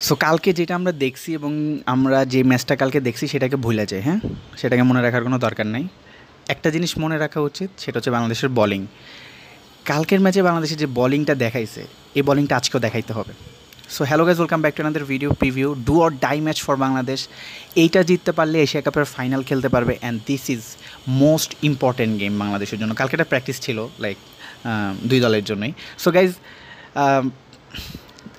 So কালকে যেটা আমরা দেখছি এবং আমরা যে ম্যাচটা কালকে দেখছি সেটাকে ভুলে যাই, হ্যাঁ, সেটাকে মনে রাখার কোনো দরকার নাই। একটা জিনিস মনে রাখা উচিত, সেটা হচ্ছে বাংলাদেশের বলিং। কালকের ম্যাচে বাংলাদেশের যে বলিংটা দেখাইছে, এই বলিংটা আজকেও দেখাইতে হবে। So hello guys, welcome back to another video preview. Do or die match for Bangladesh. এইটা জিততে পারলে এশিয়া কাপের ফাইনাল খেলতে পারবে, and this is most important game বাংলাদেশের জন্য। কালকে একটা প্র্যাকটিস ছিল লাইক দুই দলের জন্যই। সো গাইজ,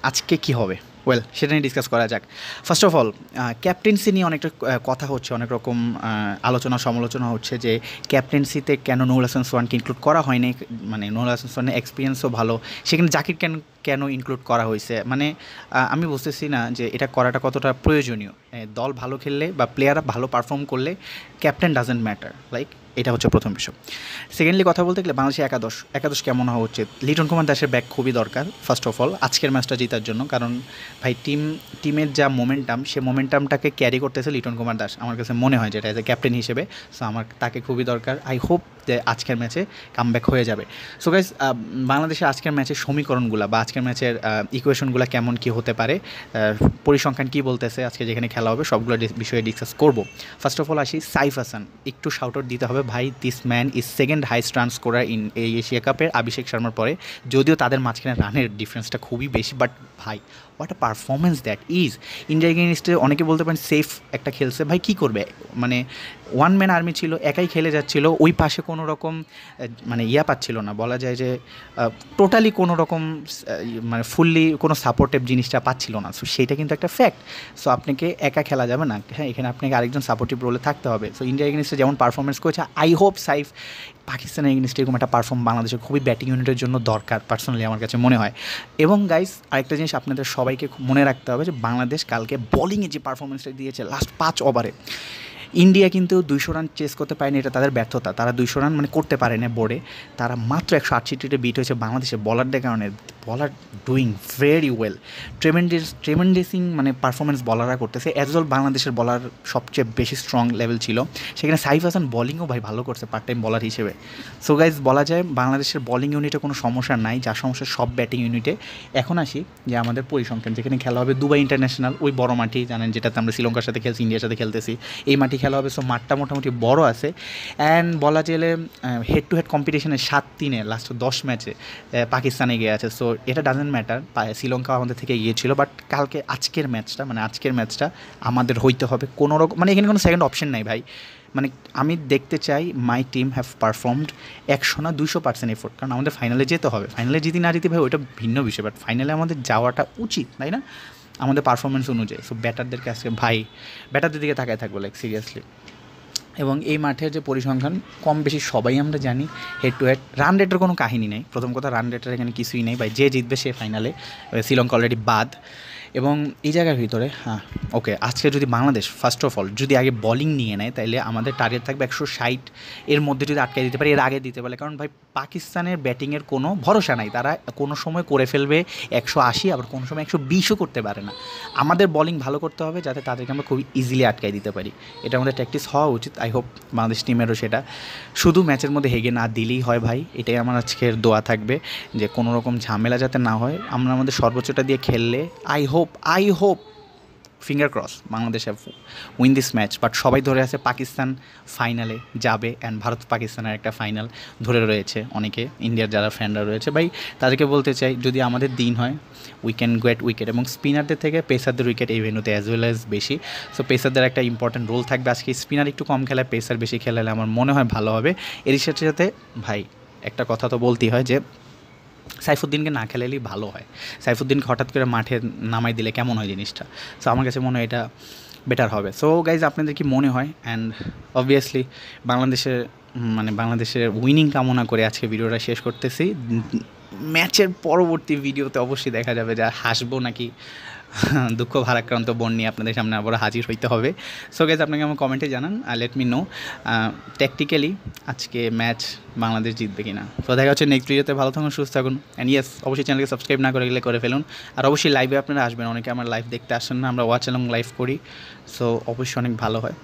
আজকে কী হবে, ওয়েল সেটা নিয়ে ডিসকাস করা যাক। ফার্স্ট অফ অল, ক্যাপ্টেন্সি নিয়ে অনেকটা কথা হচ্ছে, অনেক রকম আলোচনা সমালোচনা হচ্ছে যে ক্যাপ্টেন্সিতে কেন নুরুল হাসান সোহানকে ইনক্লুড করা হয়নি। মানে নুরুল হাসান সোহানের এক্সপিরিয়েন্সও ভালো, সেখানে জাকির কেন কেন ইনক্লুড করা হয়েছে। মানে আমি বুঝতেছি না যে এটা করাটা কতটা প্রয়োজনীয়। দল ভালো খেললে বা প্লেয়াররা ভালো পারফর্ম করলে ক্যাপ্টেন ডাজেন্ট ম্যাটার, লাইক এটা হচ্ছে প্রথম বিষয়। সেকেন্ডলি কথা বলতে গেলে বাংলাদেশের একাদশ কেমন হওয়া উচিত। লিটন কুমার দাসের ব্যাক খুবই দরকার ফার্স্ট অফ অল আজকের ম্যাচটা জেতার জন্য, কারণ ভাই টিমের যা মোমেন্টাম, সে মোমেন্টামটাকে ক্যারি করতেছে লিটন কুমার দাস আমার কাছে মনে হয়, যেটা এজ এ ক্যাপ্টেন হিসেবে। সো আমার তাকে খুবই দরকার। আই হোপ যে আজকের ম্যাচে কামব্যাক হয়ে যাবে। সো গাইজ, বাংলাদেশের আজকের ম্যাচের সমীকরণগুলো বা আজকের ম্যাচের ইকুয়েশনগুলো কেমন কী হতে পারে, পরিসংখ্যান কী বলতেছে, আজকে যেখানে খেলা হবে সবগুলো বিষয়ে ডিসকাস করব। ফার্স্ট অফ অল আসি সাইফ হাসান, একটু শাউট আউট দিতে হবে ভাই। This man is second highest run scorer in এই এশিয়া কাপের, অভিষেক শর্মার পরে। যদিও তাদের মাঝখানে রানের ডিফারেন্সটা খুবই বেশি, বাট ভাই what a performance that is. India এগেইনস্টে অনেকে বলতে পারেন সেফ একটা খেলছে, ভাই কী করবে, মানে ওয়ান ম্যান আর্মি ছিল, একাই খেলে যাচ্ছিল, ওই পাশে কোনো রকম মানে পাচ্ছিল না, বলা যায় যে টোটালি কোনো রকম মানে ফুললি কোনো সাপোর্টিভ জিনিসটা পাচ্ছিল না। সো সেইটা কিন্তু একটা ফ্যাক্ট। সো আপনাকে একা খেলা যাবে না, হ্যাঁ, এখানে আপনাকে আরেকজন সাপোর্টিভ রোলে থাকতে হবে। সো ইন্ডিয়া এগেইনস্টে যেমন পারফরমেন্স করেছে, আই হোপ সাইফ পাকিস্তানের এগেইনস্টে এরকম একটা পারফর্ম বাংলাদেশের খুবই ব্যাটিং ইউনিটের জন্য দরকার, পার্সোনালি আমার কাছে মনে হয়। এবং গাইস, আরেকটা জিনিস আপনাদের সবাইকে মনে রাখতে হবে যে বাংলাদেশ কালকে বোলিংয়ে যে পারফরমেন্সটা দিয়েছে লাস্ট 5 ওভারে, ইন্ডিয়া কিন্তু 200 রান চেস করতে পারেনি, এটা তাদের ব্যর্থতা। তারা 200 রান মানে করতে পারে না বোর্ডে, তারা মাত্র 168 বিট হয়েছে বাংলাদেশের বলারদের কারণে। বলার ডুইং ভেরি ওয়েল, ট্রেমেন্ডেসিং মানে পারফরমেন্স বলাররা করতেছে। অ্যাজ ওয়েল বাংলাদেশের বলার সবচেয়ে বেশি স্ট্রং লেভেল ছিল, সেখানে সাইফ হাসান বলিংও ভাই ভালো করছে পার্ট টাইম বলার হিসেবে। সো গাইজ, বলা যায় বাংলাদেশের বলিং ইউনিটে কোনো সমস্যা নাই, যা সমস্যা সব ব্যাটিং ইউনিটে। এখন আসি যে আমাদের পরিসংখ্যান, যেখানে খেলা হবে দুবাই ইন্টারন্যাশনাল, ওই বড় মাঠি জানেন, যেটাতে আমরা শ্রীলঙ্কার সাথে খেলছি, ইন্ডিয়ার সাথে খেলতেছি, এই মাঠে খেলা হবে। সো মাঠটা মোটামুটি বড় আছে, অ্যান্ড বলা গেলে হেড টু হেড কম্পিটিশনে 7-3 লাস্ট 10 ম্যাচে পাকিস্তানে গিয়ে আছে। সো এটা ডাজেন্ট ম্যাটার, শ্রীলঙ্কা আমাদের থেকে গিয়েছিল, বাট কালকে আজকের ম্যাচটা আমাদের হইতে হবে কোনো রকম, মানে এখানে কোনো সেকেন্ড অপশন নাই ভাই। মানে আমি দেখতে চাই মাই টিম হ্যাভ পারফর্মড 100 না 200% এফোর্ট, কারণ আমাদের ফাইনালে যেতে হবে। ফাইনালে জিতি না জিতি ভাই ওইটা ভিন্ন বিষয়, বাট ফাইনালে আমাদের যাওয়াটা উচিত, তাই না, আমাদের পারফরমেন্স অনুযায়ী। সো ব্যাটারদেরকে আজকে ভাই ব্যাটারদের দিকে তাকায় থাকবো লাইক সিরিয়াসলি। এবং এই মাঠের যে পরিসংখ্যান কম বেশি সবাই আমরা জানি, হেড টু হেড রান রেটের কোনো কাহিনী নেই। প্রথম কথা, রান রেটের এখানে কিছুই নেই ভাই, যে জিতবে সে ফাইনালে, শ্রীলঙ্কা অলরেডি বাদ। এবং এই জায়গার ভিতরে হ্যাঁ ওকে, আজকে যদি বাংলাদেশ ফার্স্ট অফ অল যদি আগে বলিং নিয়ে নেয়, তাহলে আমাদের টার্গেট থাকবে 160 এর মধ্যে যদি আটকে দিতে পারে, এর আগে দিতে পারে। কারণ ভাই পাকিস্তানের ব্যাটিংয়ের কোনো ভরসা নাই, তারা কোনো সময় করে ফেলবে 180, আবার কোনো সময় 120ও করতে পারে না। আমাদের বলিং ভালো করতে হবে যাতে তাদেরকে আমরা খুবই ইজিলি আটকাই দিতে পারি, এটা আমাদের প্র্যাকটিস হওয়া উচিত। আই হোপ বাংলাদেশ টিমেরও সেটা, শুধু ম্যাচের মধ্যে হেগে না দিলেই হয় ভাই, এটাই আমার আজকের দোয়া থাকবে, যে কোনো রকম ঝামেলা যাতে না হয়, আমরা আমাদের সর্বোচ্চটা দিয়ে খেললে I hope finger cross Bangladesh win this match. But সবাই ধরে আছে পাকিস্তান ফাইনালে যাবে, অ্যান্ড ভারত পাকিস্তানের একটা ফাইনাল ধরে রয়েছে অনেকে, ইন্ডিয়ার যারা ফ্যানরা রয়েছে ভাই, তাদেরকে বলতে চাই যদি আমাদের দিন হয় উই ক্যান গেট উইকেট, এবং স্পিনারদের থেকে পেসারদের উইকেট এই ভেন্যুতে অ্যাজ ওয়েল অ্যাজ বেশি। সো পেসারদের একটা ইম্পর্টেন্ট রোল থাকবে আজকে। স্পিনার একটু কম খেলায়, পেসার বেশি খেলালে আমার মনে হয় ভালো হবে। এরই সাথে সাথে ভাই একটা কথা তো বলতেই হয় যে সাইফুদ্দিনকে না খেলালেই ভালো হয়। সাইফুদ্দিনকে হঠাৎ করে মাঠে নামাই দিলে কেমন হয় জিনিসটা। সো আমার কাছে মনে হয় এটা বেটার হবে। সো গাইজ, আপনাদের কি মনে হয়? অ্যান্ড অবভিয়াসলি বাংলাদেশের উইনিং কামনা করে আজকে ভিডিওটা শেষ করতেছি। ম্যাচের পরবর্তী ভিডিওতে অবশ্যই দেখা যাবে যে হাসবো নাকি দুঃখ ভারাক্রান্ত বোন নিয়ে আপনাদের সামনে আবার হাজির হইতে হবে। সো গাইজ, আপনাকে আমার কমেন্টে জানান, লেট মি নো ট্যাকটিক্যালি আজকে ম্যাচ বাংলাদেশ জিতবে কিনা। তো দেখা হচ্ছে নেক্সট ভিডিওতে, ভালো থাকুন, সুস্থ থাকুন, অ্যান্ড ইয়েস অবশ্যই চ্যানেলকে সাবস্ক্রাইব না করে গেলে করে ফেলুন। আর অবশ্যই লাইভে আপনারা আসবেন, অনেকে আমার লাইভ দেখতে আসেন না, আমরা ওয়াচ এবং লাইভ করি, সো অবশ্যই অনেক ভালো হয়।